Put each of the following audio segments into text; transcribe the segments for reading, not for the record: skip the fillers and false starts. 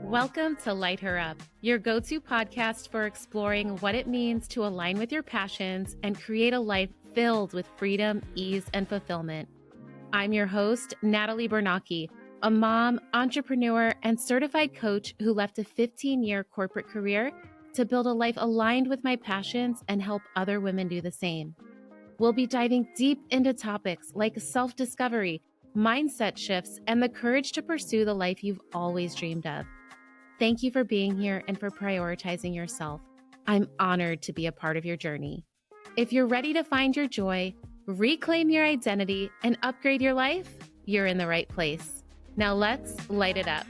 Welcome to Light Her Up, your go-to podcast for exploring what it means to align with your passions and create a life filled with freedom, ease, and fulfillment. I'm your host, Natalie Bernacki, a mom, entrepreneur, and certified coach who left a 15-year corporate career to build a life aligned with my passions and help other women do the same. We'll be diving deep into topics like self-discovery, mindset shifts, and the courage to pursue the life you've always dreamed of. Thank you for being here and for prioritizing yourself. I'm honored to be a part of your journey. If you're ready to find your joy, reclaim your identity, and upgrade your life, you're in the right place. Now let's light it up.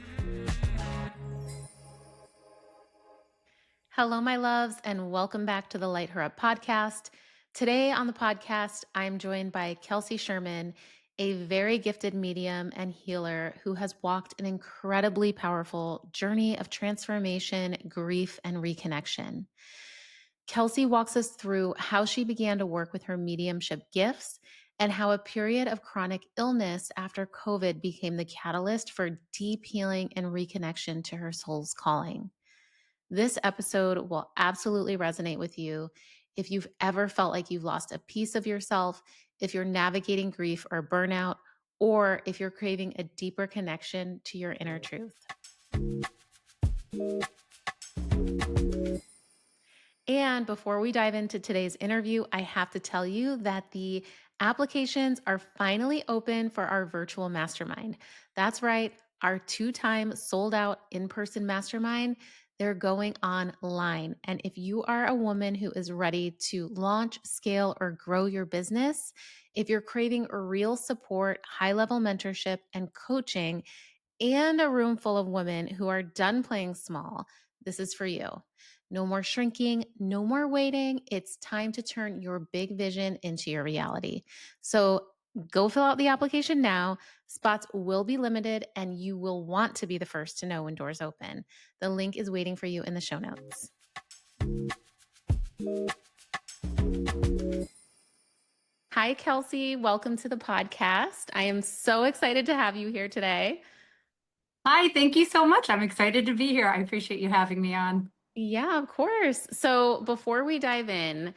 Hello, my loves, and welcome back to the Light Her Up podcast. Today on the podcast, I'm joined by Kelsey Sherman, a very gifted medium and healer who has walked an incredibly powerful journey of transformation, grief, and reconnection. Kelsey walks us through how she began to work with her mediumship gifts and how a period of chronic illness after COVID became the catalyst for deep healing and reconnection to her soul's calling. This episode will absolutely resonate with you if you've ever felt like you've lost a piece of yourself, if you're navigating grief or burnout, or if you're craving a deeper connection to your inner truth. And before we dive into today's interview, I have to tell you that the applications are finally open for our virtual mastermind. That's right, our 2-time sold out in-person mastermind. They're going online. And if you are a woman who is ready to launch, scale, or grow your business, if you're craving real support, high-level mentorship, and coaching, and a room full of women who are done playing small, this is for you. No more shrinking, no more waiting. It's time to turn your big vision into your reality. So go fill out the application now. Spots will be limited and you will want to be the first to know when doors open. The link is waiting for you in the show notes. Hi, Kelsey. Welcome to the podcast. I am so excited to have you here today. Hi, thank you so much. I'm excited to be here. I appreciate you having me on. Yeah, of course. So before we dive in,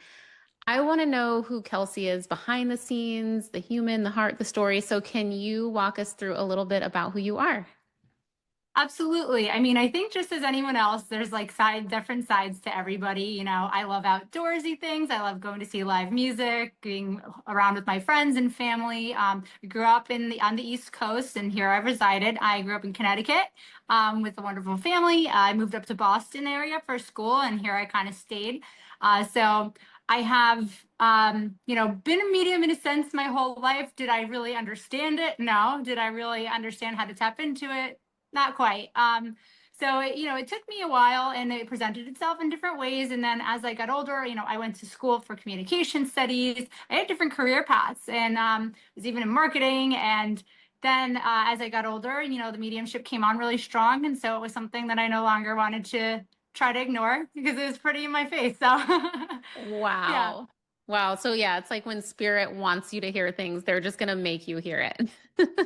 I want to know who Kelsey is behind the scenes, the human, the heart, the story. So can you walk us through a little bit about who you are? Absolutely. I mean, I think just as anyone else, there's like different sides to everybody. You know, I love outdoorsy things. I love going to see live music, being around with my friends and family. I grew up on the East Coast, and here I resided. I grew up in Connecticut with a wonderful family. I moved up to Boston area for school, and here I kind of stayed. So I have, been a medium in a sense my whole life. Did I really understand it? No. Did I really understand how to tap into it? Not quite. It took me a while and it presented itself in different ways. And then as I got older, I went to school for communication studies. I had different career paths and was even in marketing. And then as I got older, the mediumship came on really strong. And so it was something that I no longer wanted to try to ignore because it was pretty in my face. So, Wow. yeah. Wow. So yeah, it's like when spirit wants you to hear things, they're just going to make you hear it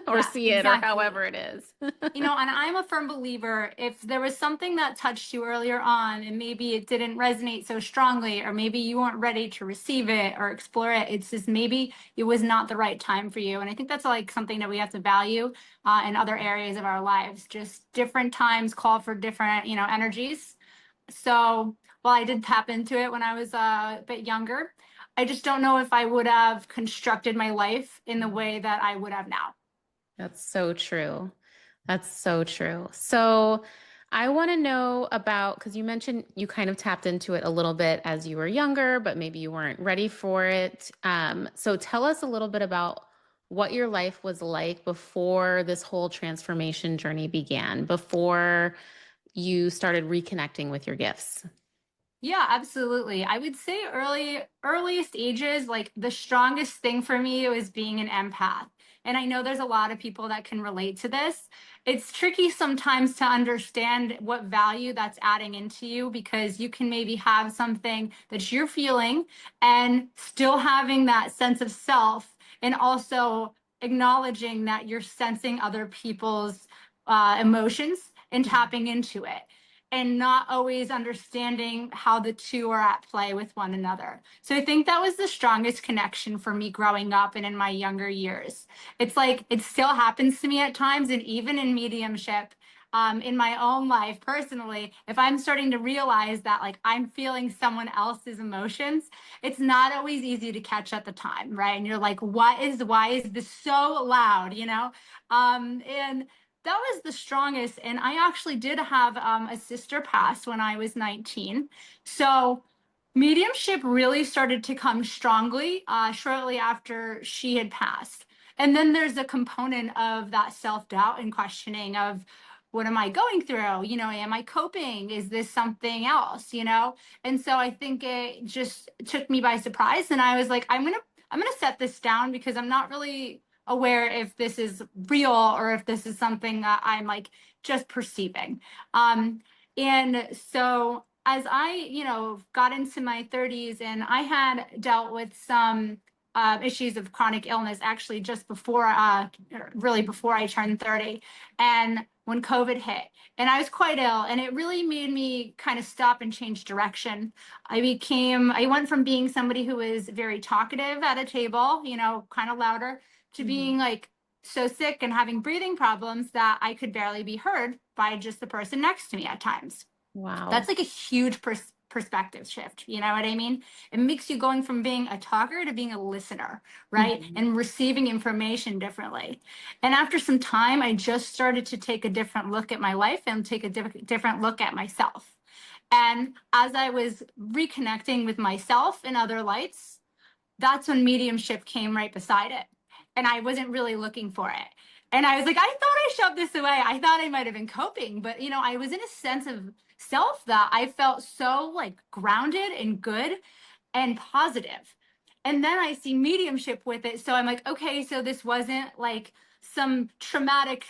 or Yeah, see it or exactly. however it is. And I'm a firm believer, if there was something that touched you earlier on and maybe it didn't resonate so strongly, or maybe you weren't ready to receive it or explore it, it's just maybe it was not the right time for you. And I think that's like something that we have to value in other areas of our lives. Just different times call for different, energies. So while I did tap into it when I was a bit younger, I just don't know if I would have constructed my life in the way that I would have now. That's so true. That's so true. So I want to know about, because you mentioned you kind of tapped into it a little bit as you were younger, but maybe you weren't ready for it. So tell us a little bit about what your life was like before this whole transformation journey began, before you started reconnecting with your gifts. Yeah, absolutely. I would say earliest ages, like the strongest thing for me was being an empath. And I know there's a lot of people that can relate to this. It's tricky sometimes to understand what value that's adding into you because you can maybe have something that you're feeling and still having that sense of self and also acknowledging that you're sensing other people's emotions and tapping into it, and not always understanding how the two are at play with one another. So I think that was the strongest connection for me growing up and in my younger years. It's like it still happens to me at times, and even in mediumship, in my own life personally, if I'm starting to realize that like I'm feeling someone else's emotions, it's not always easy to catch at the time, right? And you're like, why is this so loud, you know? And that was the strongest. And I actually did have a sister pass when I was 19. So mediumship really started to come strongly shortly after she had passed. And then there's a component of that self doubt and questioning of, what am I going through? You know, am I coping? Is this something else? You know? And so I think it just took me by surprise. And I was like, I'm gonna set this down because I'm not really aware if this is real or if this is something that I'm like just perceiving. And so as I, got into my 30s and I had dealt with some issues of chronic illness actually just before, really before I turned 30. And when COVID hit, and I was quite ill, and it really made me kind of stop and change direction. I went from being somebody who was very talkative at a table, kind of louder, to Mhm. being like so sick and having breathing problems that I could barely be heard by just the person next to me at times. That's Wow. like a huge perspective shift. You know what I mean? It makes you going from being a talker to being a listener, right? Mhm. And receiving information differently. And after some time, I just started to take a different look at my life and take a different look at myself. And as I was reconnecting with myself in other lights, that's when mediumship came right beside it. And I wasn't really looking for it. And I was like, I thought I shoved this away. I thought I might have been coping, but I was in a sense of self that I felt so like grounded and good and positive. And then I see mediumship with it. So I'm like, okay, so this wasn't like some traumatic,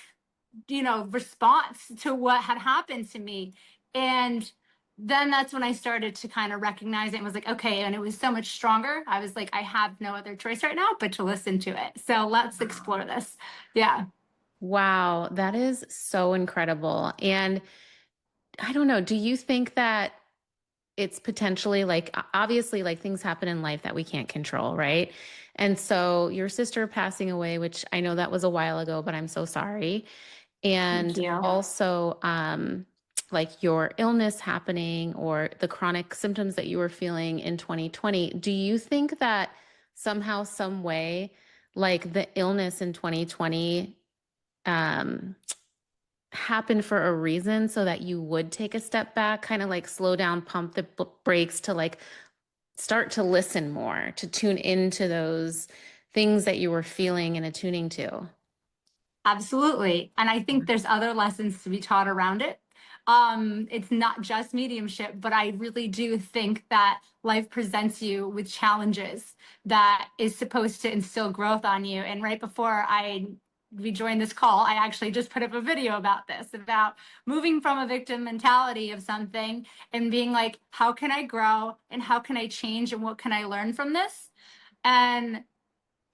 response to what had happened to me. And then that's when I started to kind of recognize it and was like, okay, and it was so much stronger. I was like, I have no other choice right now but to listen to it. So let's Wow. explore this. Yeah. Wow, that is so incredible. And I don't know, do you think that it's potentially like obviously like things happen in life that we can't control, right? And so your sister passing away, which I know that was a while ago, but I'm so sorry. Thank And you. also like your illness happening or the chronic symptoms that you were feeling in 2020, do you think that somehow some way like the illness in 2020 um happened for a reason so that you would take a step back, kind of like slow down, pump the brakes to like start to listen more, to tune into those things that you were feeling and attuning to? Absolutely. And I think there's other lessons to be taught around it. It's not just mediumship, but I really do think that life presents you with challenges that is supposed to instill growth on you. And right before we joined this call, I actually just put up a video about this, about moving from a victim mentality of something and being like, how can I grow and how can I change and what can I learn from this? And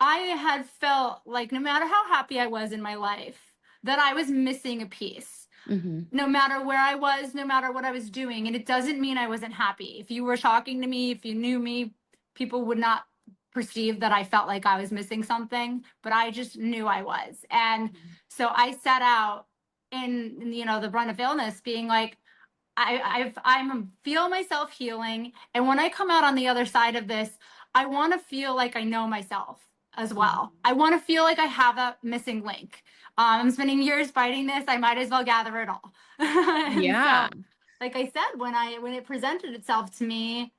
I had felt like no matter how happy I was in my life, that I was missing a piece. Hmm. No matter where I was, no matter what I was doing. And it doesn't mean I wasn't happy. If you were talking to me, if you knew me, people would not perceive that I felt like I was missing something, but I just knew I was. And so I set out in, the brunt of illness being like, I'm feel myself healing, and when I come out on the other side of this, I want to feel like I know myself as well. Hmm. I want to feel like I have a missing link. I'm spending years fighting this. I might as well gather it all. And Yeah. so, like I said, when it presented itself to me,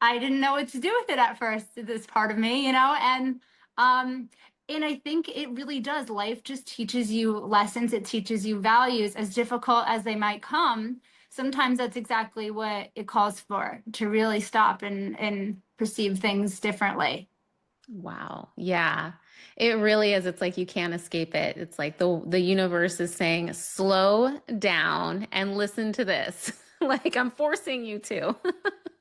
I didn't know what to do with it at first, this part of me, um and I think it really does. Life just teaches you lessons, it teaches you values, as difficult as they might come. Sometimes that's exactly what it calls for, to really stop and perceive things differently. Wow. Yeah. It really is. It's like you can't escape it. It's like the universe is saying, slow down and listen to this. Like I'm forcing you to.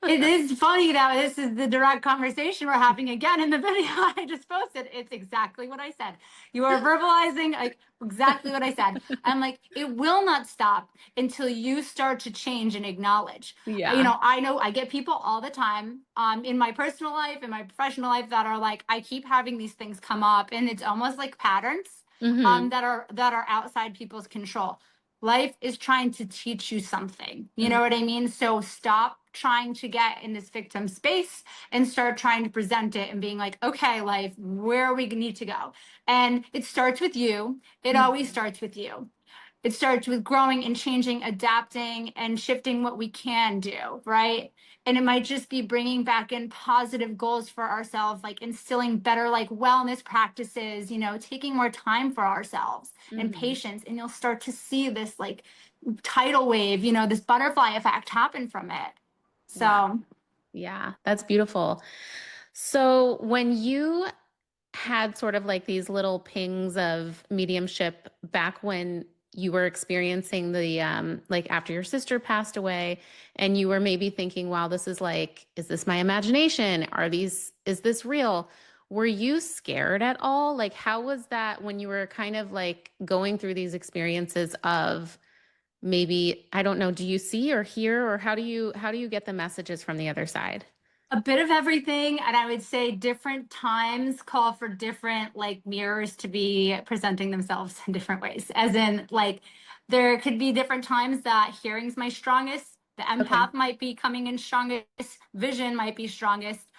It is funny that this is the direct conversation we're having again in the video I just posted. It's exactly what I said. You are verbalizing like exactly what I said. I'm like, it will not stop until you start to change and acknowledge. Yeah. I know I get people all the time, in my personal life, in my professional life, that are like, I keep having these things come up, and it's almost like patterns, Hmm. that are outside people's control. Life is trying to teach you something. You Hmm. know what I mean? So stop trying to get in this victim space and start trying to present it and being like, okay, life, where we need to go. And it starts with you. It always starts with you. It starts with growing and changing, adapting, and shifting what we can do, right? And it might just be bringing back in positive goals for ourselves, like instilling better, like wellness practices, taking more time for ourselves and Hmm. patience. And you'll start to see this like tidal wave, this butterfly effect happen from it. Wow. So Yeah, that's beautiful. So when you had sort of like these little pings of mediumship back when you were experiencing the like after your sister passed away and you were maybe thinking, wow, this is like, is this my imagination? Is this real? Were you scared at all? Like how was that when you were kind of like going through these experiences of maybe, I don't know, do you see or hear, or how do you get the messages from the other side? a bit of everything, and I would say different times call for different like mirrors to be presenting themselves in different ways, as in like there could be different times that hearing's my strongest, the Okay. empath might be coming in strongest, vision might be strongest.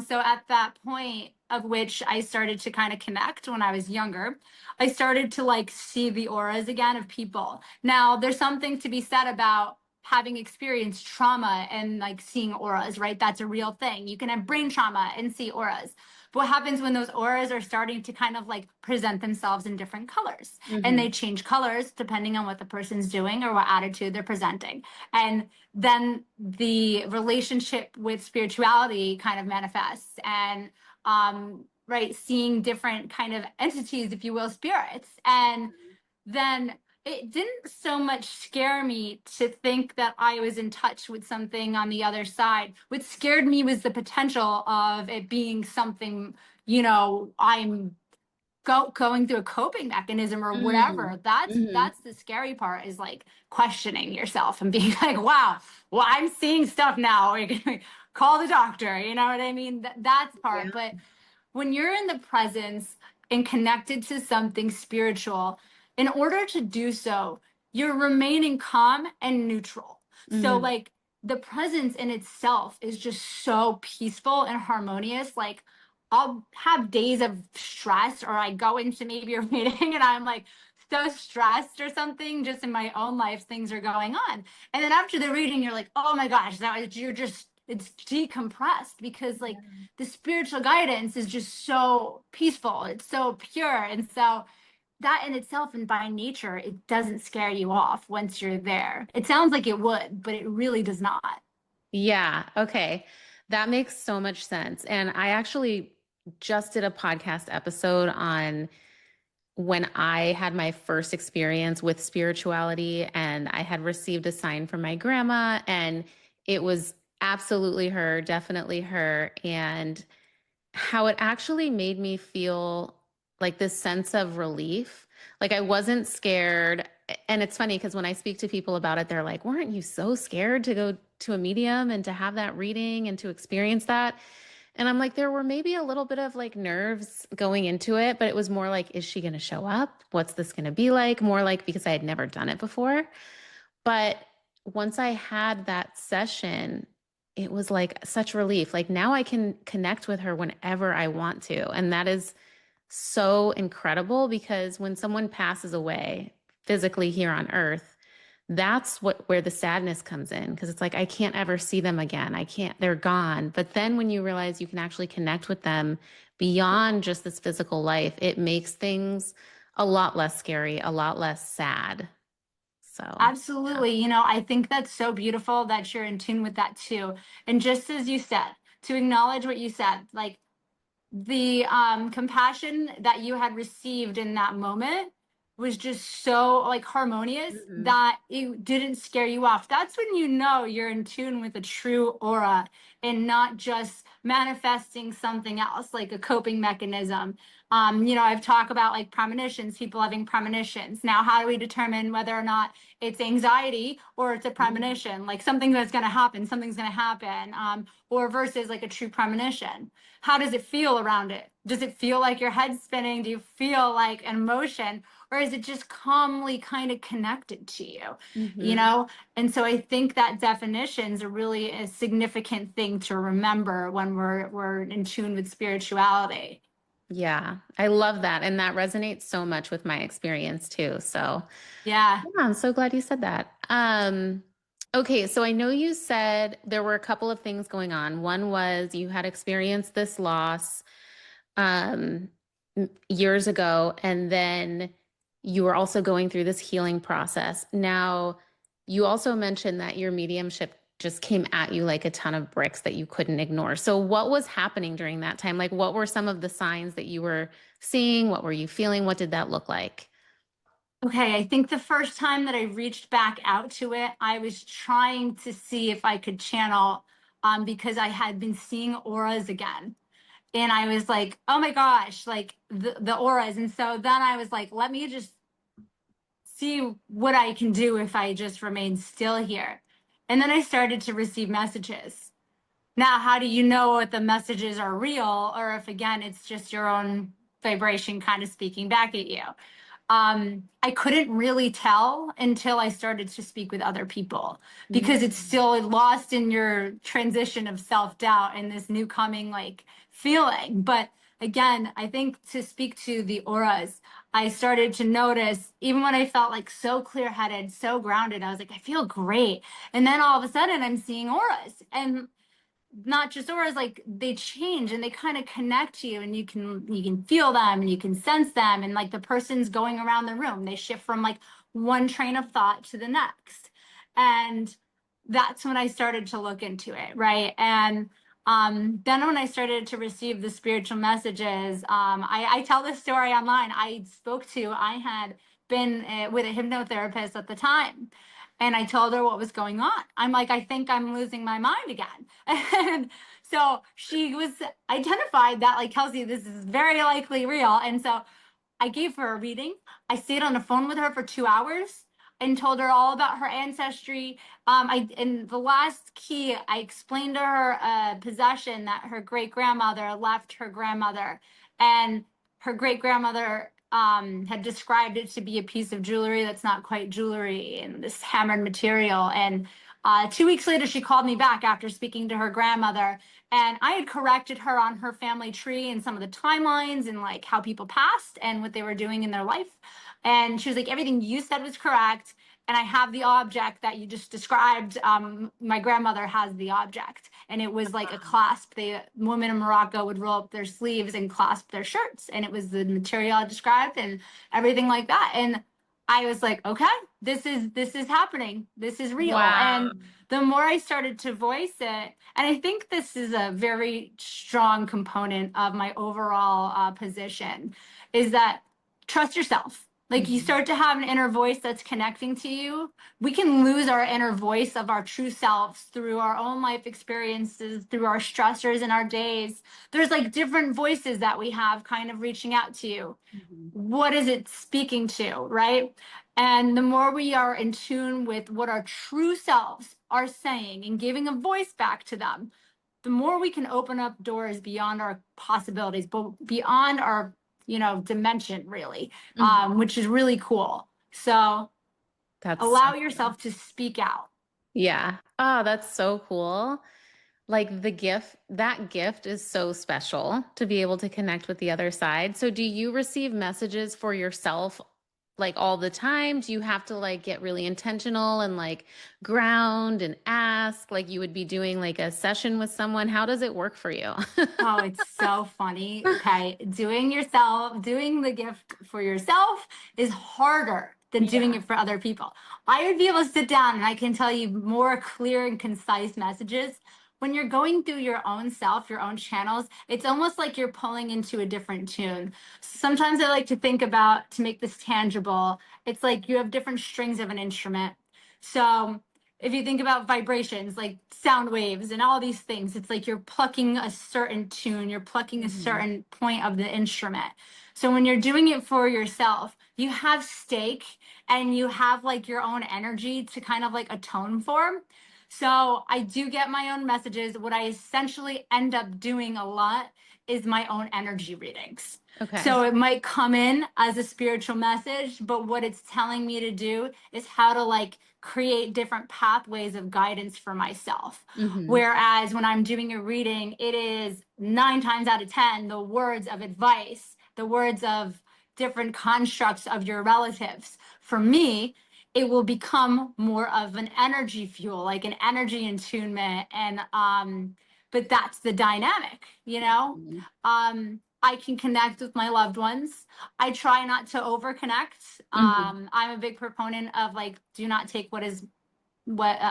So at that point of which I started to kind of connect when I was younger, I started to like see the auras again of people. Now there's something to be said about having experienced trauma and like seeing auras, right? That's a real thing. You can have brain trauma and see auras. But what happens when those auras are starting to kind of like present themselves in different colors, and Hmm. they change colors depending on what the person's doing or what attitude they're presenting? And then the relationship with spirituality kind of manifests, and right, seeing different kind of entities, if you will, spirits. And then it didn't so much scare me to think that I was in touch with something on the other side. What scared me was the potential of it being something, I'm going through a coping mechanism or Hmm. whatever. That's Hmm. that's the scary part, is like questioning yourself and being like, wow, well, I'm seeing stuff now. Call the doctor. You know what I mean? That's Yeah. part. But when you're in the presence and connected to something spiritual, in order to do so, you're remaining calm and neutral. So, Hmm. like, the presence in itself is just so peaceful and harmonious. Like, I'll have days of stress, or I go into maybe a meeting and I'm like so stressed or something, just in my own life, things are going on. And then after the reading, you're like, oh my gosh, you're just, it's decompressed, because like the spiritual guidance is just so peaceful. It's so pure. And so that in itself, and by nature, it doesn't scare you off once you're there. It sounds like it would, but it really does not. Yeah. Okay. That makes so much sense. And I actually just did a podcast episode on when I had my first experience with spirituality and I had received a sign from my grandma, and it was absolutely her, definitely her. And how it actually made me feel like this sense of relief. Like I wasn't scared. And it's funny because when I speak to people about it, they're like, weren't you so scared to go to a medium and to have that reading and to experience that? And I'm like, there were maybe a little bit of like nerves going into it, but it was more like, is she going to show up? What's this going to be like? More like because I had never done it before. But once I had that session, it was like such relief. Like now I can connect with her whenever I want to. And that is so incredible because when someone passes away physically here on earth, that's where the sadness comes in because it's like I can't ever see them again. I can't, they're gone. But then when you realize you can actually connect with them beyond just this physical life, it makes things a lot less scary, a lot less sad. So, yeah. Absolutely. I think that's so beautiful that you're in tune with that too. And just as you said, to acknowledge what you said, like the compassion that you had received in that moment, was just so like harmonious Mhm. that it didn't scare you off. That's when you know you're in tune with a true aura and not just manifesting something else like a coping mechanism. I've talked about like premonitions, people having premonitions. Now, how do we determine whether or not it's anxiety or it's a premonition, like something that's going to happen, something's going to happen, or versus like a true premonition? How does it feel around it? Does it feel like your head's spinning? Do you feel like an emotion? Or is it just calmly kind of connected to you? You Mhm. know? And so I think that definitions are really a significant thing to remember when we're in tune with spirituality. Yeah, I love that. And that resonates so much with my experience too. So, Yeah. yeah, I'm so glad you said that. Okay, so I know you said there were a couple of things going on. One was you had experienced this loss um, years ago, and then you were also going through this healing process. Now, you also mentioned that your mediumship just came at you like a ton of bricks that you couldn't ignore. So, what was happening during that time? Like, what were some of the signs that you were seeing? What were you feeling? What did that look like? Okay, I think the first time that I reached back out to it, I was trying to see if I could channel because I had been seeing auras again. And I was like, oh my gosh, like the auras. And so then I was like, let me just see what I can do if I just remain still here. And then I started to receive messages. Now, how do you know what the messages are real or if, again, it's just your own vibration kind of speaking back at you? I couldn't really tell until I started to speak with other people because it's Mm. still lost in your transition of self doubt and this new coming like feeling. But again, I think to speak to the auras, I started to notice even when I felt like so clear headed, so grounded, I was like, I feel great. And then all of a sudden I'm seeing auras. And not just auras, like they change and they kind of connect to you and you can feel them and you can sense them, and like the person's going around the room, they shift from like one train of thought to the next. And that's when I started to look into it, right? And then when I started to receive the spiritual messages, I tell this story online. I had been with a hypnotherapist at the time, and I told her what was going on. I'm like, I think I'm losing my mind again. And so she was identified that, like, Kelsey, this is very likely real. And so I gave her a reading. I stayed on the phone with her for 2 hours and told her all about her ancestry. In the last key, I explained to her a possession that her great grandmother left her grandmother, and her great grandmother had described it to be a piece of jewelry that's not quite jewelry and this hammered material. And 2 weeks later, she called me back after speaking to her grandmother, and I had corrected her on her family tree and some of the timelines and like how people passed and what they were doing in their life. And she was like, everything you said was correct. And I have the object that you just described. My grandmother has the object, and it was like a clasp. The women in Morocco would roll up their sleeves and clasp their shirts, and it was the material I described and everything like that. And I was like, okay, this is happening. This is real. Wow. And the more I started to voice it, and I think this is a very strong component of my overall position, is that trust yourself. Like you Mhm. start to have an inner voice that's connecting to you. We can lose our inner voice of our true selves through our own life experiences, through our stressors in our days. There's like different voices that we have kind of reaching out to you. Mhm. What is it speaking to, right? And the more we are in tune with what our true selves are saying and giving a voice back to them, the more we can open up doors beyond our possibilities, but beyond our, dimension, really, Mhm. which is really cool. So That's so allow cool. yourself to speak out. Yeah. Oh, that's so cool. Like the gift, that gift is so special to be able to connect with the other side. So do you receive messages for yourself like all the time? Do you have to like get really intentional and like ground and ask like you would be doing like a session with someone? How does it work for you? Oh, it's so funny. Okay. Doing the gift for yourself is harder than doing Yeah. it for other people. I would be able to sit down and I can tell you more clear and concise messages. when you're going through your own self, your own channels, it's almost like you're pulling into a different tune. Sometimes I like to think about, to make this tangible, it's like you have different strings of an instrument. So if you think about vibrations, like sound waves and all these things, it's like you're plucking a certain tune, you're plucking a Mhm. certain point of the instrument. So when you're doing it for yourself, you have stake and you have like your own energy to kind of like atone for. So I do get my own messages. What I essentially end up doing a lot is my own energy readings. Okay. So it might come in as a spiritual message, but what it's telling me to do is how to like create different pathways of guidance for myself. Mhm. Whereas when I'm doing a reading, it is 9 times out of 10 the words of advice, the words of different constructs of your relatives. For me, it will become more of an energy fuel, like an energy attunement. And but that's the dynamic, you know? Mhm. I can connect with my loved ones. I try not to overconnect. Mhm. I'm a big proponent of like, do not take what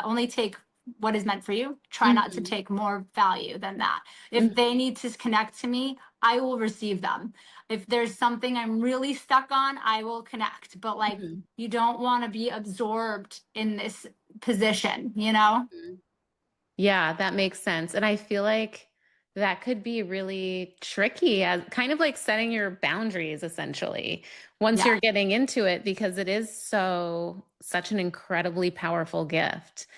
only take what is meant for you. Try not to Mhm. take more value than that. If Mhm. they need to connect to me, I will receive them. If there's something I'm really stuck on, I will connect. But like, Mhm. you don't want to be absorbed in this position, you know? Mhm. Yeah, that makes sense. And I feel like that could be really tricky as kind of like setting your boundaries essentially once Yeah. you're getting into it because it is such an incredibly powerful gift.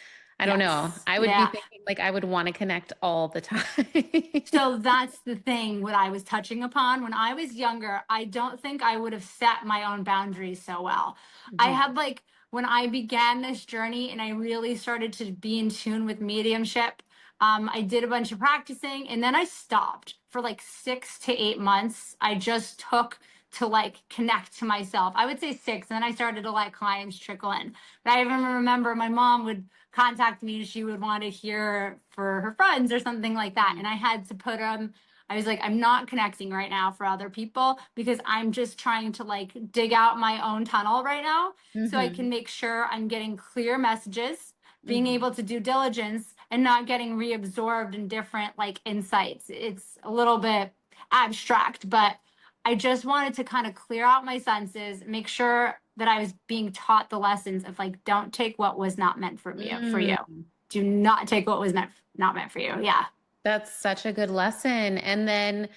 I don't know. Yes. I would be Yeah. thinking like I would want to connect all the time. So that's the thing what I was touching upon. When I was younger, I don't think I would have set my own boundaries so well. I Mhm. had like when I began this journey and I really started to be in tune with mediumship, I did a bunch of practicing and then I stopped for like 6 to 8 months. I just took to like connect to myself. I would say six, and then I started to let clients trickle in. But I even remember my mom would contact me. She would want to hear for her friends or something like that. Mhm. And I had to put I was like, I'm not connecting right now for other people because I'm just trying to like dig out my own tunnel right now so I can Mhm. make sure I'm getting clear messages, being Mhm. able to do diligence and not getting reabsorbed in different like insights. It's a little bit abstract, but I just wanted to kind of clear out my senses, make sure that I was being taught the lessons of like, don't take what was not meant for me for you. Mm. Do not take what was meant not meant for you. Yeah. That's such a good lesson. And then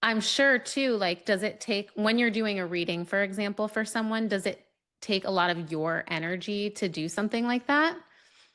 I'm sure too, like, does it take, when you're doing a reading, for example, for someone, does it take a lot of your energy to do something like that?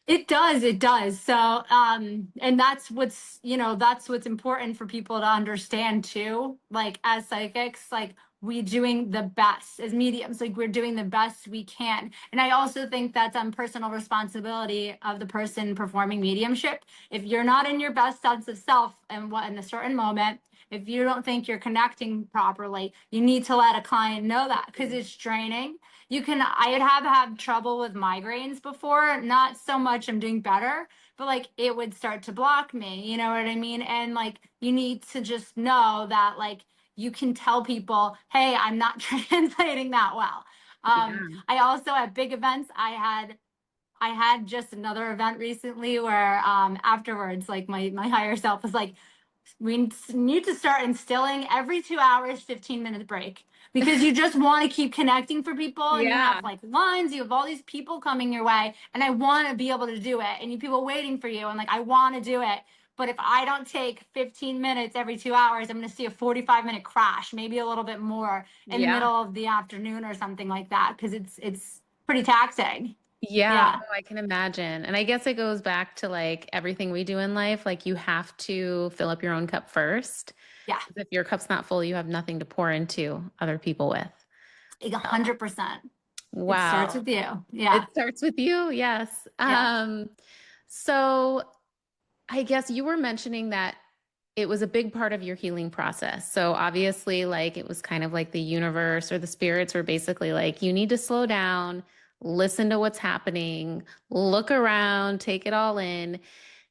It does, it does. So, and that's that's what's important for people to understand too. Like as psychics, like we doing the best as mediums, like we're doing the best we can. And I also think that's on personal responsibility of the person performing mediumship. If you're not in your best sense of self and what in a certain moment, if you don't think you're connecting properly, you need to let a client know that because Mhm. it's draining. I have had trouble with migraines before, not so much I'm doing better, but like it would start to block me, you know what I mean? And like you need to just know that like you can tell people, hey, I'm not translating that well. Yeah. I also at big events, I had just another event recently where afterwards, like my higher self was like, we need to start instilling every 2 hours, 15-minute break because you just want to keep connecting for people and you Yeah. have like lines, you have all these people coming your way, and I want to be able to do it, and you people waiting for you, and like I want to do it. But if I don't take 15 minutes every 2 hours, I'm going to see a 45-minute crash, maybe a little bit more in the Yeah. middle of the afternoon or something like that, because it's pretty taxing. Yeah. Yeah. Oh, I can imagine. And I guess it goes back to like everything we do in life. Like you have to fill up your own cup first. Yeah. 'Cause if your cup's not full, you have nothing to pour into other people with. Like So, 100%. It starts wow. with you. Yeah. It starts with you. Yes. Yeah. So I guess you were mentioning that it was a big part of your healing process. So obviously, like it was kind of like the universe or the spirits were basically like, you need to slow down, listen to what's happening, look around, take it all in.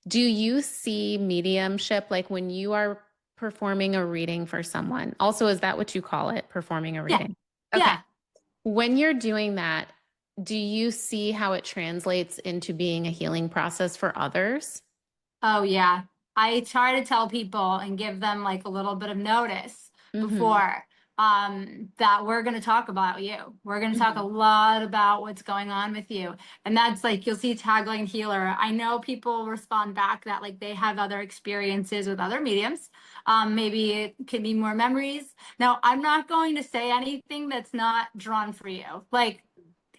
Do you see mediumship like when you are performing a reading for someone? Also, is that what you call it, performing a Yeah. reading? Okay. Yeah. When you're doing that, do you see how it translates into being a healing process for others? Oh yeah. I try to tell people and give them like a little bit of notice Mhm. before that we're going to talk about you. We're going to talk a Mhm. lot about what's going on with you. And that's like you'll see tagline healer. I know people respond back that like they have other experiences with other mediums. Maybe it can be more memories. Now, I'm not going to say anything that's not drawn for you. Like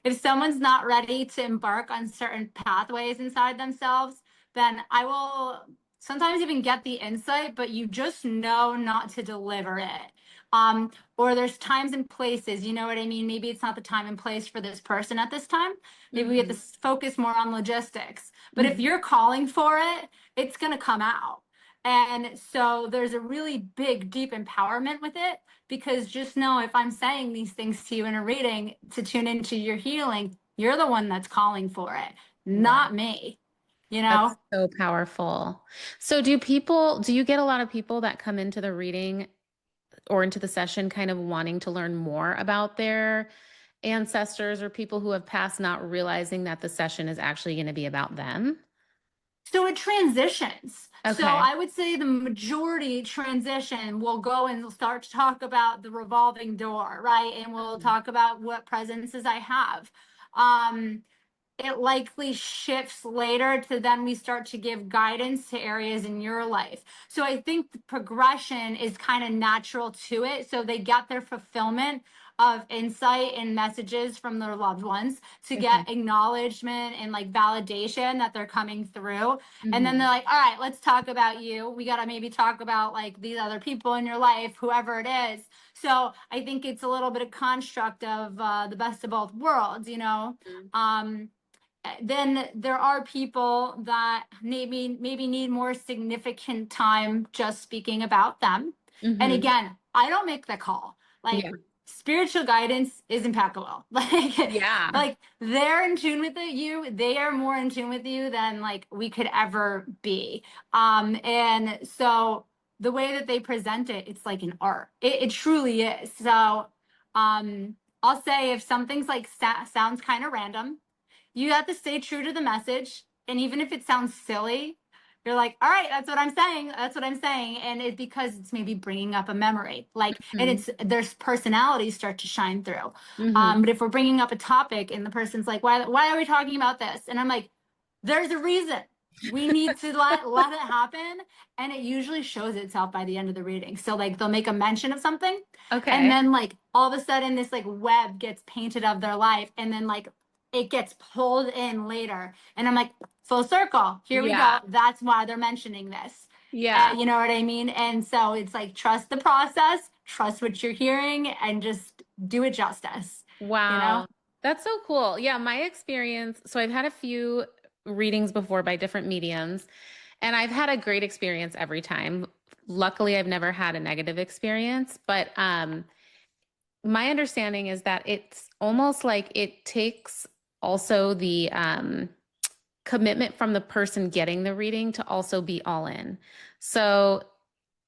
if someone's not ready to embark on certain pathways inside themselves, then I will sometimes even get the insight, but you just know not to deliver it. Or there's times and places, you know what I mean? Maybe it's not the time and place for this person at this time. Maybe we have to Mhm. focus more on logistics. But if Mhm. you're calling for it, it's going to come out. And so there's a really big, deep empowerment with it because just know if I'm saying these things to you in a reading to tune into your healing, you're the one that's calling for it, Wow. not me, you That's know? so powerful. So do you get a lot of people that come into the reading or into the session kind of wanting to learn more about their ancestors or people who have passed, not realizing that the session is actually going to be about them? So it transitions. So Okay. I would say the majority transition will go and start to talk about the revolving door, right? And we'll Mhm. talk about what presences I have. Um, it likely shifts later to then we start to give guidance to areas in your life. So I think the progression is kind of natural to it. So they get their fulfillment of insight and messages from their loved ones to Okay. get acknowledgement and like validation that they're coming through. And then they're Mhm. like, all right, let's talk about you. We got to maybe talk about like these other people in your life, whoever it is. So I think it's a little bit of construct of the best of both worlds, you know. Mhm. Um, then there are people that maybe need more significant time just speaking about them. And Mhm. again, I don't make the call. Like Yeah. spiritual guidance is impeccable. Yeah. Like they're in tune with you. They are more in tune with you than like we could ever be. And so the way that they present it, it's like an art. It truly is. So I'll say if something's like sounds kind of random, you have to stay true to the message. And even if it sounds silly, you're like, all right, that's what I'm saying. That's what I'm saying. And it's because it's maybe bringing up a memory. Like, and Mhm. it's there's personalities start to shine through. Mhm. But if we're bringing up a topic and the person's like, why are we talking about this? And I'm like, there's a reason. We need to let it happen. And it usually shows itself by the end of the reading. So like they'll make a mention of something and Okay. then like all of a sudden this like web gets painted of their life and then like it gets pulled in later. And I'm like, full circle. Here we Yeah. go. That's why they're mentioning this. Yeah. You know what I mean? And so it's like, trust the process, trust what you're hearing, and just do it justice, you know? Wow. That's so cool. Yeah, my experience, so I've had a few readings before by different mediums, and I've had a great experience every time. Luckily, I've never had a negative experience, but my understanding is that it's almost like it takes also the commitment from the person getting the reading to also be all in. So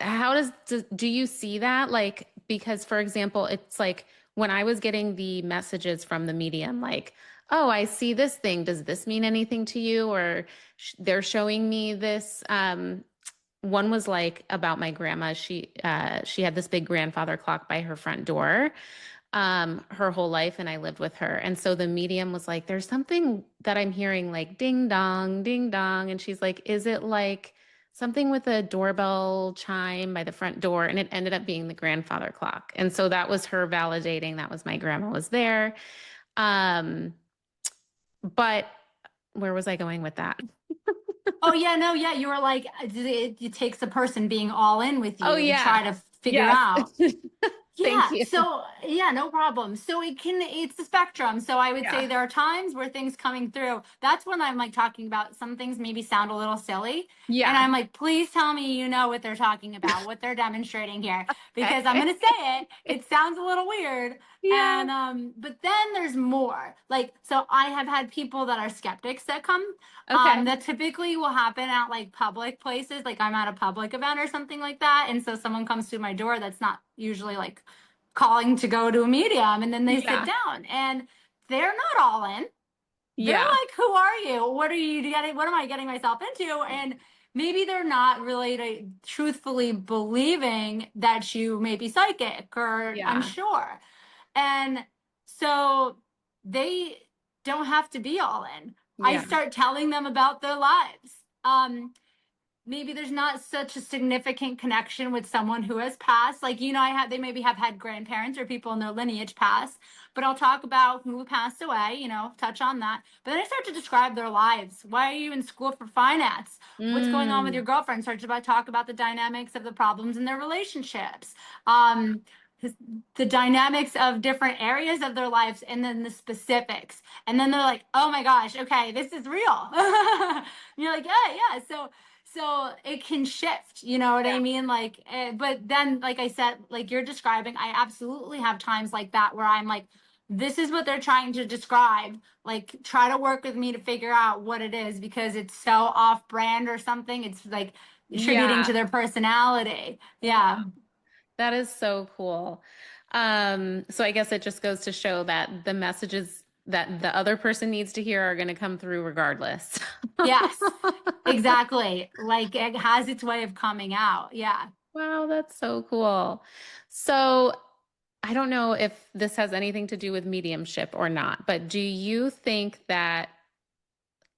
how do you see that? Like, because for example, it's like when I was getting the messages from the medium, like, oh, I see this thing. Does this mean anything to you? Or they're showing me this. One was like about my grandma. She had this big grandfather clock by her front door her whole life, and I lived with her. And so the medium was like, there's something that I'm hearing like ding dong. And she's like, is it like something with a doorbell chime by the front door? And it ended up being the grandfather clock. And so that was her validating that was my grandma was there. Um, but where was I going with that? Oh yeah, no, yeah. You were like, it takes the person being all in with Oh you to yeah. try to figure Yes. out. Thank Yeah, you. so yeah, no problem. So it's the spectrum. So I would say Yeah. there are times where things coming through. That's when I'm like talking about some things maybe sound a little silly. And Yeah. I'm like, please tell me you know what they're talking about, what they're demonstrating here. Because I'm Okay. gonna say it. It sounds a little weird. Yeah. And but then there's more. Like, so I have had people that are skeptics that come. Okay. That typically will happen at like public places, like I'm at a public event or something like that. And so someone comes to my door that's not usually like calling to go to a medium and then they sit Yeah. down and they're not all in. They're Yeah. like, who are you? What are you getting? What am I getting myself into? And maybe they're not really truthfully believing that you may be psychic or Yeah. unsure. And so they don't have to be all in. I Yeah. start telling them about their lives. Maybe there's not such a significant connection with someone who has passed. Like, they maybe have had grandparents or people in their lineage pass, but I'll talk about who passed away, touch on that. But then I start to describe their lives. Why are you in school for finance? What's going on with your Mm. girlfriend? Start to talk about the dynamics of the problems in their relationships. Um, the dynamics of different areas of their lives, and then the specifics. And then they're like, oh my gosh, okay, this is real. You're like, yeah. So it can shift, you know what I Yeah. mean? Like, but then, like I said, like you're describing, I absolutely have times like that where I'm like, this is what they're trying to describe. Like, try to work with me to figure out what it is, because it's so off brand or something. It's like attributing Yeah. to their personality. Yeah. Wow. That is so cool. So I guess it just goes to show that the messages that the other person needs to hear are going to come through regardless. Yes, exactly. Like it has its way of coming out. Yeah. Wow, that's so cool. So I don't know if this has anything to do with mediumship or not, but do you think that,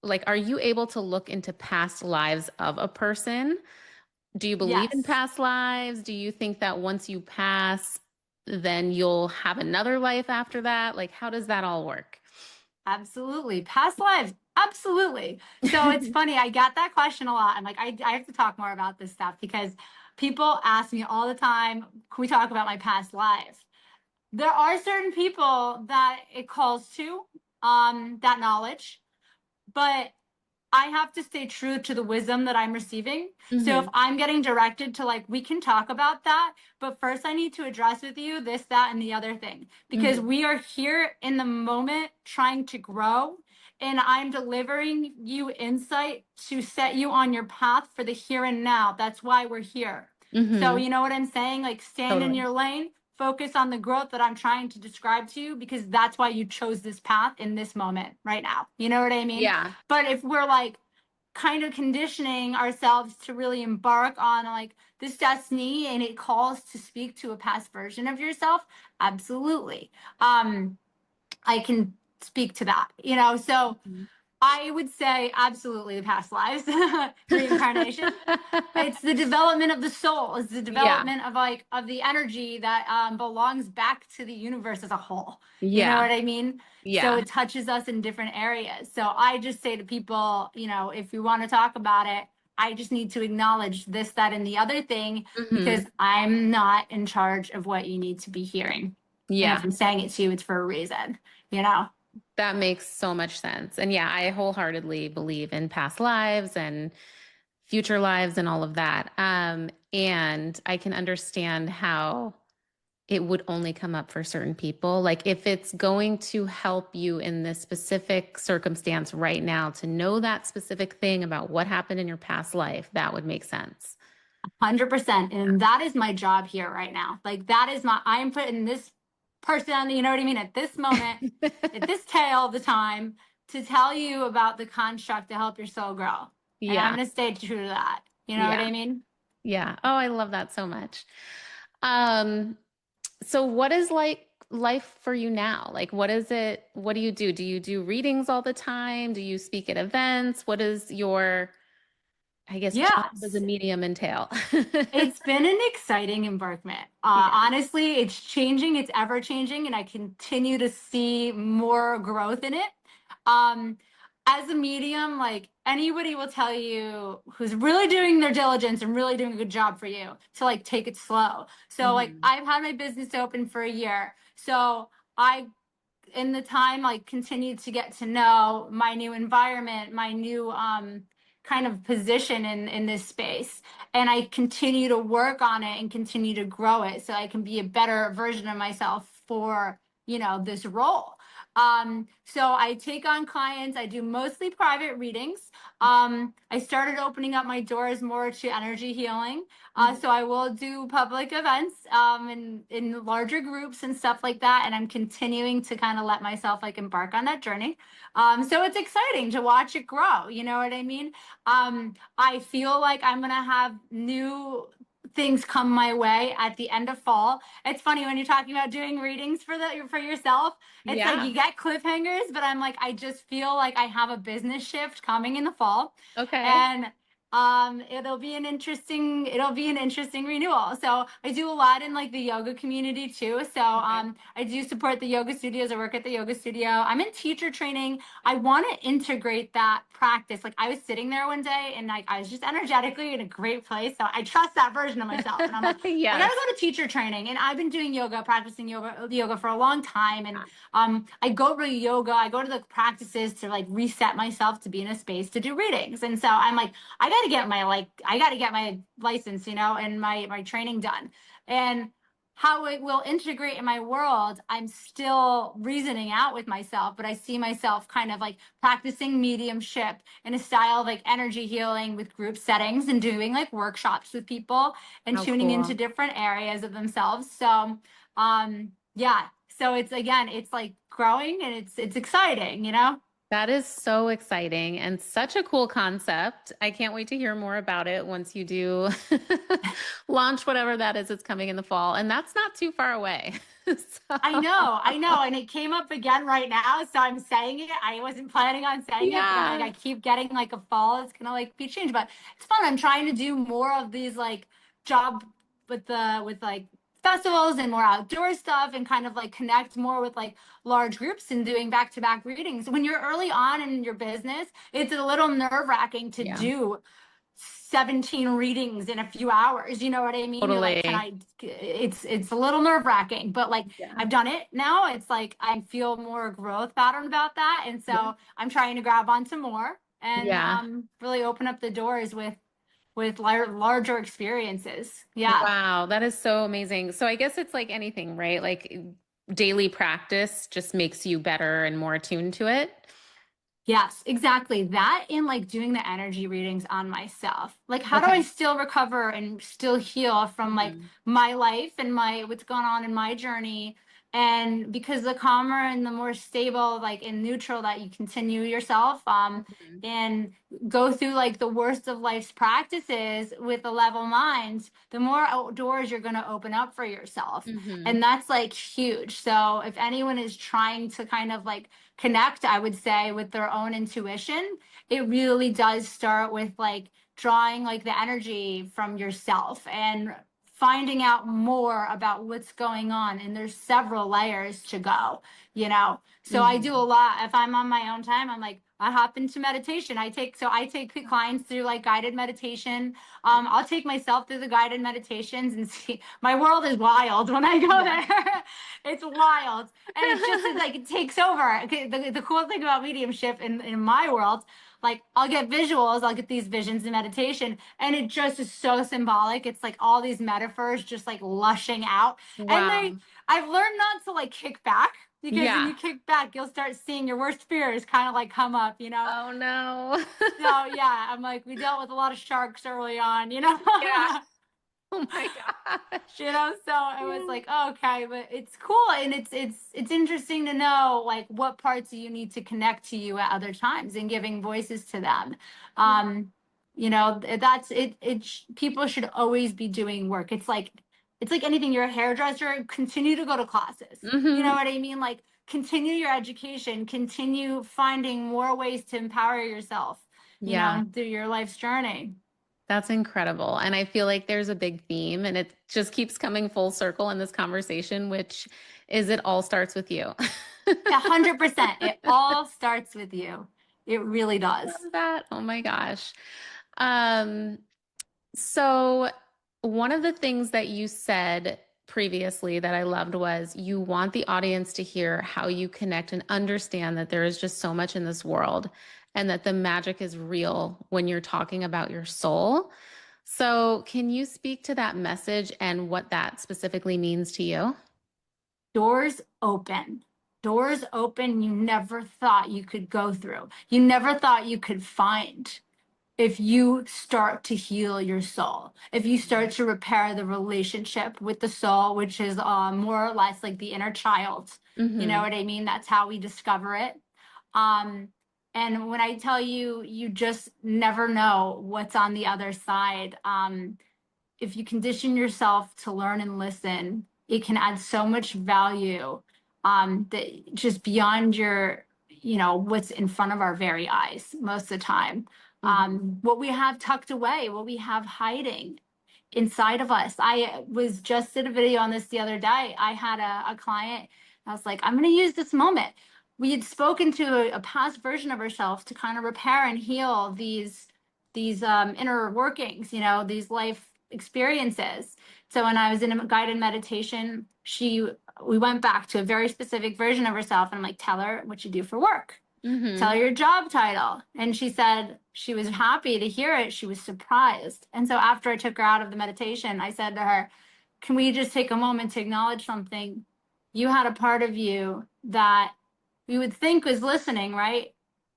like, are you able to look into past lives of a person? Do you believe in Yes. past lives? Do you think that once you pass, then you'll have another life after that? Like, how does that all work? Absolutely. Past lives. Absolutely. So it's funny. I get that question a lot. I'm like, I have to talk more about this stuff because people ask me all the time, can we talk about my past life? There are certain people that it calls to, that knowledge, but I have to stay true to the wisdom that I'm receiving. So if Hmm. I'm getting directed to, like, we can talk about that, but first I need to address with you this, that, and the other thing, because Hmm. we are here in the moment trying to grow. And I'm delivering you insight to set you on your path for the here and now. That's why we're here. So, Hmm. you know what I'm saying? Like, stand in Totally. your lane, focus on the growth that I'm trying to describe to you, because that's why you chose this path in this moment right now. You know what I mean? Yeah. But if we're like kind of conditioning ourselves to really embark on like this destiny and it calls to speak to a past version of yourself, absolutely. I can speak to that, so Mhm. I would say absolutely the past lives, reincarnation. It's the development of the soul. It's the Yeah. development of of the energy that belongs back to the universe as a whole. You know Yeah. what I mean? So Yeah. it touches us in different areas. So I just say to people, if you want to talk about it, I just need to acknowledge this, that, and the other thing, because Hmm. I'm not in charge of what you need to be hearing. And if Yeah. I'm saying it to you, it's for a reason, you know? That makes so much sense. And yeah, I wholeheartedly believe in past lives and future lives and all of that. And I can understand how it would only come up for certain people. Like if it's going to help you in this specific circumstance right now to know that specific thing about what happened in your past life, that would make sense. 100%. And that is my job here right now. Like that is I'm putting this person, you know what I mean, at this moment, at this tail of the time to tell you about the construct to help your soul grow. And I'm Yeah. going to stay true to that. You know what Yeah. I mean? Yeah. Oh, I love that so much. Um, so what is like life for you now? Like what is it? What do you do? Do you do readings all the time? Do you speak at events? What is your, I guess, job as a Yes. medium entail? It's been an exciting embarkment. Yeah. Honestly, it's changing, it's ever changing, and I continue to see more growth in it. Um, as a medium, like anybody will tell you who's really doing their diligence and really doing a good job for you to like take it slow. So, like, Hmm. I've had my business open for a year. So, I in the time like continued to get to know my new environment, my new kind of position in this space, and I continue to work on it and continue to grow it so I can be a better version of myself for this role. So I take on clients. I do mostly private readings. I started opening up my doors more to energy healing. Mhm. So I will do public events in larger groups and stuff like that. And I'm continuing to kind of let myself like embark on that journey. So it's exciting to watch it grow. You know what I mean? I feel like I'm going to have new things come my way at the end of fall. It's funny when you're talking about doing readings for yourself. It's like Yeah. you get cliffhangers, but I'm like I just feel like I have a business shift coming in the fall, Okay. and it'll be an interesting renewal. So I do a lot in like the yoga community too. So Okay. I do support the yoga studios. I work at the yoga studio. I'm in teacher training. I want to integrate that practice. Like I was sitting there one day and like I was just energetically in a great place. So I trust that version of myself. And I'm like, I gotta Yes. go to teacher training. And I've been doing yoga, practicing yoga for a long time. And I go to yoga, I go to the practices to like reset myself to be in a space to do readings. And so I'm like, I gotta get my license, and my training done. And how it will integrate in my world, I'm still reasoning out with myself, but I see myself kind of like practicing mediumship in a style of like energy healing with group settings and doing like workshops with people and How tuning into cool. different areas of themselves. So, yeah. So it's like growing and it's exciting. That is so exciting and such a cool concept. I can't wait to hear more about it once you do launch whatever that is that's coming in the fall. And that's not too far away. I know, and it came up again right now, so I'm saying it. I wasn't planning on saying it, but I'm like, Yeah. I keep getting like a fall. It's gonna like be changed, but it's fun. I'm trying to do more of these like job with like festivals and more outdoor stuff, and kind of like connect more with like large groups and doing back to back readings. When you're early on in your business, it's a little nerve wracking to Yeah. do 17 readings in a few hours. You know what I mean? You're like, can Totally. I? It's a little nerve wracking, but like Yeah. I've done it now. It's like I feel more growth pattern about that. And Yeah. so I'm trying to grab onto more and Yeah. really open up the doors with larger experiences. Yeah. Wow, that is so amazing. So I guess it's like anything, right? Like daily practice just makes you better and more attuned to it. Yes, exactly. That and like doing the energy readings on myself. Like, how do I Okay. still recover and still heal from like Mhm. my life and my what's going on in my journey? And because the calmer and the more stable, like in neutral, that you continue yourself, Mhm. and go through like the worst of life's practices with a level mind, the more outdoors you're going to open up for yourself. Mhm. And that's like huge. So if anyone is trying to kind of like connect, I would say, with their own intuition, it really does start with like drawing like the energy from yourself and finding out more about what's going on. And there's several layers to go. So I do a Mhm. lot. If I'm on my own time, I'm like, I hop into meditation. I take clients through like guided meditation. I'll take myself through the guided meditations and see. My world is wild when I go Yeah. there. It's wild, and it's like it takes over. Okay, the cool thing about mediumship in my world, like I'll get visuals, I'll get these visions in meditation, and it just is so symbolic. It's like all these metaphors just like lushing out, and Wow. I've learned not to like kick back, because when Yeah. you kick back, you'll start seeing your worst fears kind of like come up. Oh no. So yeah, I'm like, we dealt with a lot of sharks early on. Yeah. Oh my gosh. So it was Yeah. like, oh, okay, but it's cool, and it's interesting to know like what parts you need to connect to you at other times and giving voices to them. Yeah. That's it. People should always be doing work. It's like anything. You're a hairdresser, continue to go to classes. You know Hmm. what I mean? Like continue your education, continue finding more ways to empower yourself, Yeah. through your life's journey. That's incredible. And I feel like there's a big theme and it just keeps coming full circle in this conversation, which is it all starts with you. 100%. It all starts with you. It really does. Love that. Oh my gosh. Um, so one of the things that you said previously that I loved was you want the audience to hear how you connect and understand that there is just so much in this world and that the magic is real when you're talking about your soul. So, can you speak to that message and what that specifically means to you? Doors open. Doors open you never thought you could go through. You never thought you could find if you start to heal your soul, if you start to repair the relationship with the soul, which is more or less like the inner child. You know Mhm. what I mean? That's how we discover it. Um, and when I tell you, you just never know what's on the other side. If you condition yourself to learn and listen, it can add so much value that just beyond your, what's in front of our very eyes most of the time. Mhm. What we have tucked away, what we have hiding inside of us. I was just did a video on this the other day. I had a client. I was like, I'm going to use this moment. We had spoken to a past version of ourselves to kind of repair and heal these inner workings, these life experiences. So when I was in a guided meditation, we went back to a very specific version of herself, and I'm like, tell her what you do for work. Tell her Mhm. your job title. And she said she was happy to hear it. She was surprised. And so after I took her out of the meditation, I said to her, can we just take a moment to acknowledge something? You had a part of you that we would think was listening, right?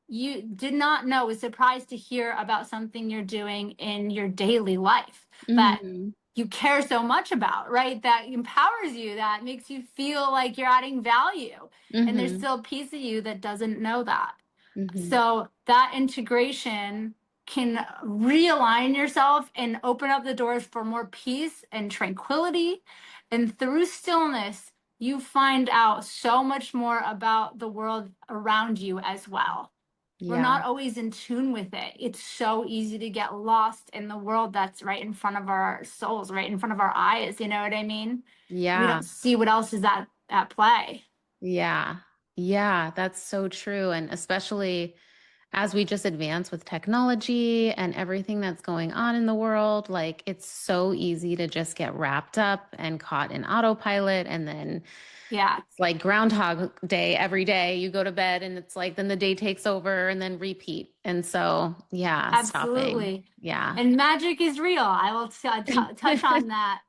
You did not know, was surprised to hear about something you're doing in your daily life that Mhm. you care so much about, right? That empowers you, that makes you feel like you're adding value. And there's Mhm. still a piece of you that doesn't know that. Mhm. So that integration can realign yourself and open up the doors for more peace and tranquility. And through stillness, you find out so much more about the world around you as well. We're Yeah. not always in tune with it. It's so easy to get lost in the world that's right in front of our souls, right in front of our eyes. You know what I mean? We Yeah. don't see what else is at play. Yeah. Yeah, that's so true. And especially as we just advance with technology and everything that's going on in the world, like it's so easy to just get wrapped up and caught in autopilot. And then Yeah, it's like Groundhog Day every day. You go to bed and it's like then the day takes over and then repeat. And so, yeah, stopping. absolutely. Yeah. And magic is real. I will touch on that.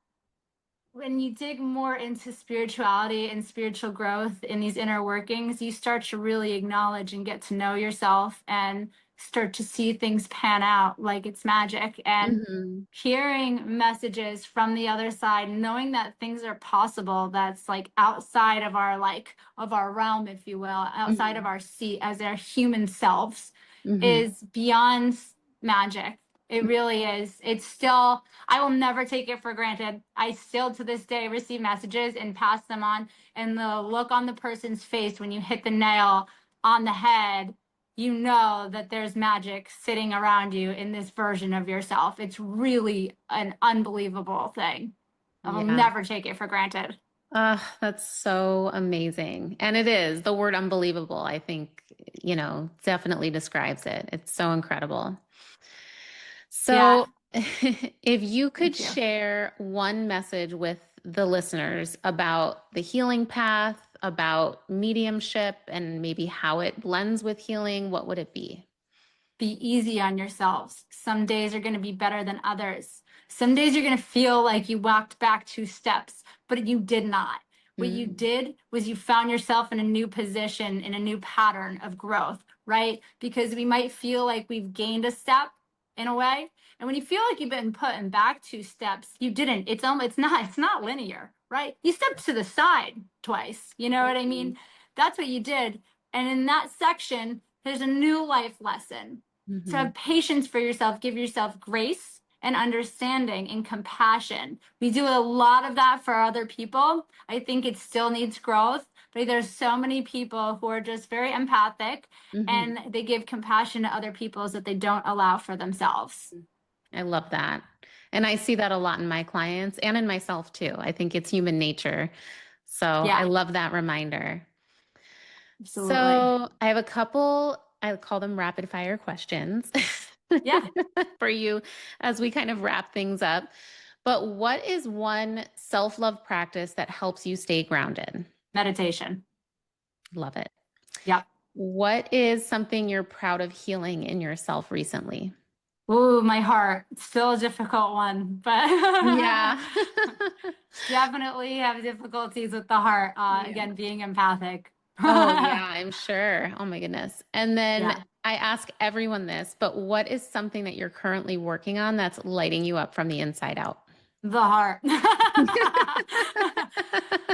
When you dig more into spirituality and spiritual growth in these inner workings, you start to really acknowledge and get to know yourself and start to see things pan out like it's magic. And Hmm. hearing messages from the other side, knowing that things are possible that's like outside of our of our realm, if you will, outside of Hmm. our seat as our human selves Hmm. is beyond magic. It really is. It's still, I will never take it for granted. I still to this day receive messages and pass them on. And the look on the person's face when you hit the nail on the head, you know that there's magic sitting around you in this version of yourself. It's really an unbelievable thing. I will Yeah. never take it for granted. That's so amazing. And it is. The word unbelievable, I think, definitely describes it. It's so incredible. Yeah, So, if you could thank you. share one message with the listeners about the healing path, about mediumship, and maybe how it blends with healing, what would it be? Be easy on yourselves. Some days are going to be better than others. Some days you're going to feel like you walked back 2 steps, but you did not. What you Mm, did was you found yourself in a new position, in a new pattern of growth, right? Because we might feel like we've gained a step in a way. And when you feel like you've been put in back 2 steps, you didn't. It's not linear, right? You stepped to the side twice. You know what I mhm, mean? That's what you did. And in that section, there's a new life lesson. So mhm, have patience for yourself, give yourself grace and understanding and compassion. We do a lot of that for other people. I think it still needs growth, but there's so many people who are just very empathic mhm. and they give compassion to other people that they don't allow for themselves. I love that. And I see that a lot in my clients and in myself too. I think it's human nature. So I Yeah, love that reminder. absolutely. So I have a couple, I call them rapid fire questions Yeah, for you as we kind of wrap things up. But what is one self love practice that helps you stay grounded? meditation. Love it. Yeah. What is something you're proud of healing in yourself recently? Ooh, my heart. Still a difficult one, but Yeah. definitely have difficulties with the heart. Yeah. Again, being empathic. Oh, yeah, I'm sure. Oh my goodness. And then Yeah. I ask everyone this, but what is something that you're currently working on that's lighting you up from the inside out? The heart.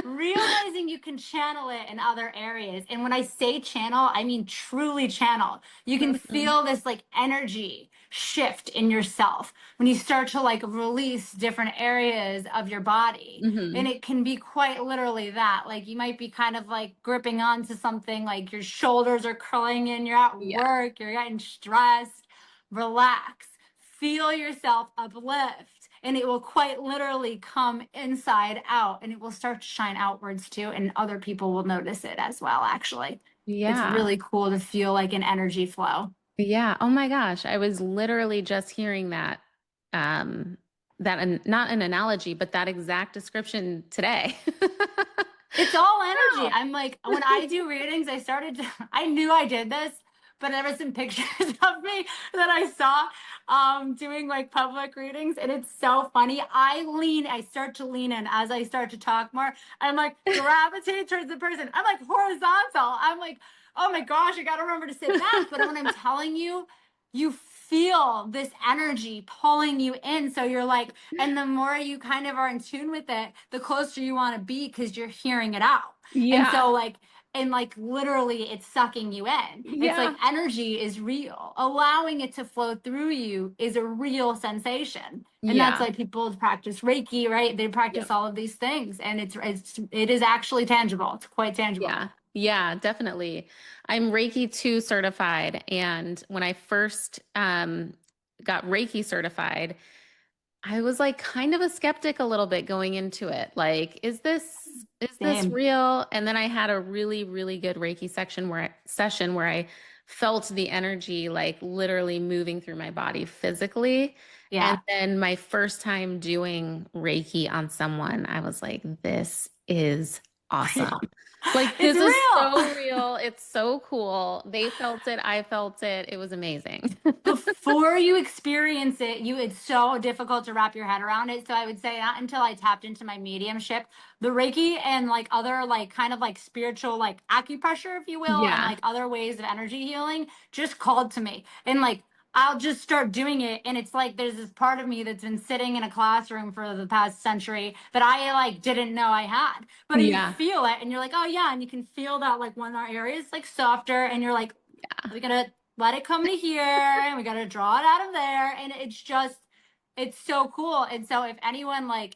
Realizing you can channel it in other areas. And when I say channel, I mean truly channel. You can Mhm. feel this like energy shift in yourself when you start to like release different areas of your body. And Mhm. it can be quite literally that. Like you might be kind of like gripping onto something, like your shoulders are curling in, you're at Yeah. work, you're getting stressed. Relax, feel yourself uplift, and it will quite literally come inside out, and it will start to shine outwards too, and other people will notice it as well, actually. It's Yeah. really cool to feel like an energy flow. Yeah. Oh my gosh. I was literally just hearing that, not an analogy, but that exact description today. It's all energy. Wow. I'm like, when I do readings, I knew I did this, but there were some pictures of me that I saw doing like public readings, and it's so funny. I start to lean in as I start to talk more. I'm like gravitate towards the person. I'm like horizontal. I'm like, oh my gosh, I gotta remember to sit back. But when I'm telling you, you feel this energy pulling you in. So you're like, and the more you kind of are in tune with it, the closer you want to be because you're hearing it out. And Yeah. so, like, and like literally, it's sucking you in. It's like Yeah. energy is real. Allowing it to flow through you is a real sensation. And that's Yeah. like people practice Reiki, right? They practice Yep. all of these things, and it is actually tangible. It's quite tangible. Yeah. Yeah, definitely. I'm Reiki 2 certified. And when I first got Reiki certified, I was like kind of a skeptic a little bit going into it. Like, is this Same. real? And then I had a really, really good Reiki session where I felt the energy like literally moving through my body physically. And Yeah. then my first time doing Reiki on someone, I was like, this is awesome. Real. Like, It's this is real. so real. It's so cool. They felt it. I felt it. It was amazing. Before you experience it, it's so difficult to wrap your head around it. So I would say not until I tapped into my mediumship, the Reiki and like other like kind of like spiritual like acupressure, if you will, and Yeah. like other ways of energy healing just called to me. And like I'll just start doing it. And it's like there's this part of me that's been sitting in a classroom for the past century that I like didn't know I had. But you Yeah. feel it and you're like, oh yeah, and you can feel that like one area is like softer, and you're like, we gotta let it come to here and we gotta draw it out of there. And it's just, it's so cool. And so if anyone like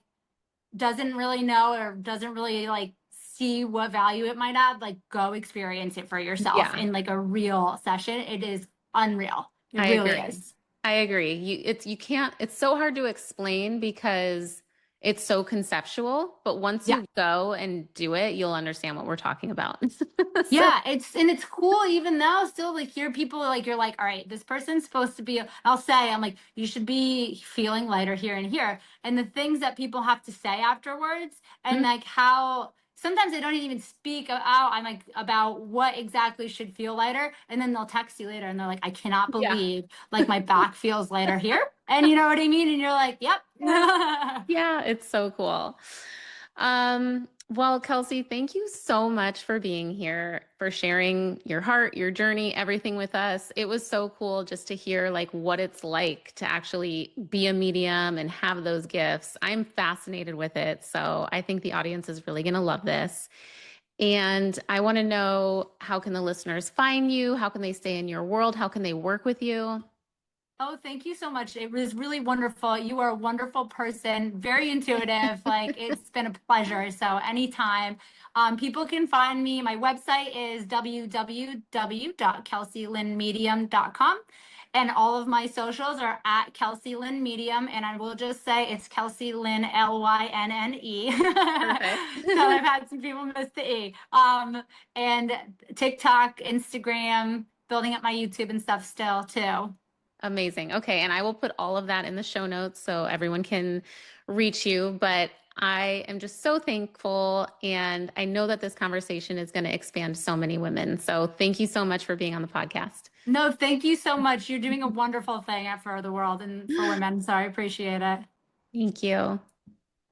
doesn't really know or doesn't really like see what value it might add, like go experience it for yourself Yeah. in like a real session. It is unreal. It I really agree. is. I agree. You can't, it's so hard to explain because it's so conceptual, but once Yeah. you go and do it, you'll understand what we're talking about. So, Yeah, it's cool even now still to hear people like you're like, all right, this person's supposed to be, I'll say, I'm like, you should be feeling lighter here and here. And the things that people have to say afterwards, and mm, like how sometimes they don't even speak out, I'm like about what exactly should feel lighter. And then they'll text you later and they're like, I cannot yeah. believe like my back feels lighter here. And you know what I mean? And you're like, yep. Yeah. Yeah, it's so cool. Well, Kelsey, thank you so much for being here, for sharing your heart, your journey, everything with us. It was so cool just to hear like what it's like to actually be a medium and have those gifts. I'm fascinated with it. So I think the audience is really going to love this. And I want to know, how can the listeners find you? How can they stay in your world? How can they work with you? Oh, thank you so much. It was really wonderful. You are a wonderful person, very intuitive. Like it's been a pleasure. So anytime. People can find me. My website is www.kelseylynmedium.com. And all of my socials are at Kelsey Lynn Medium. And I will just say it's Kelsey Lynn, Lynne. Perfect. So I've had some people miss the E. And TikTok, Instagram, building up my YouTube and stuff still too. Amazing. Okay. And I will put all of that in the show notes so everyone can reach you. But I am just so thankful. And I know that this conversation is going to expand so many women. So thank you so much for being on the podcast. No, thank you so much. You're doing a wonderful thing for the world and for women. So I appreciate it. Thank you.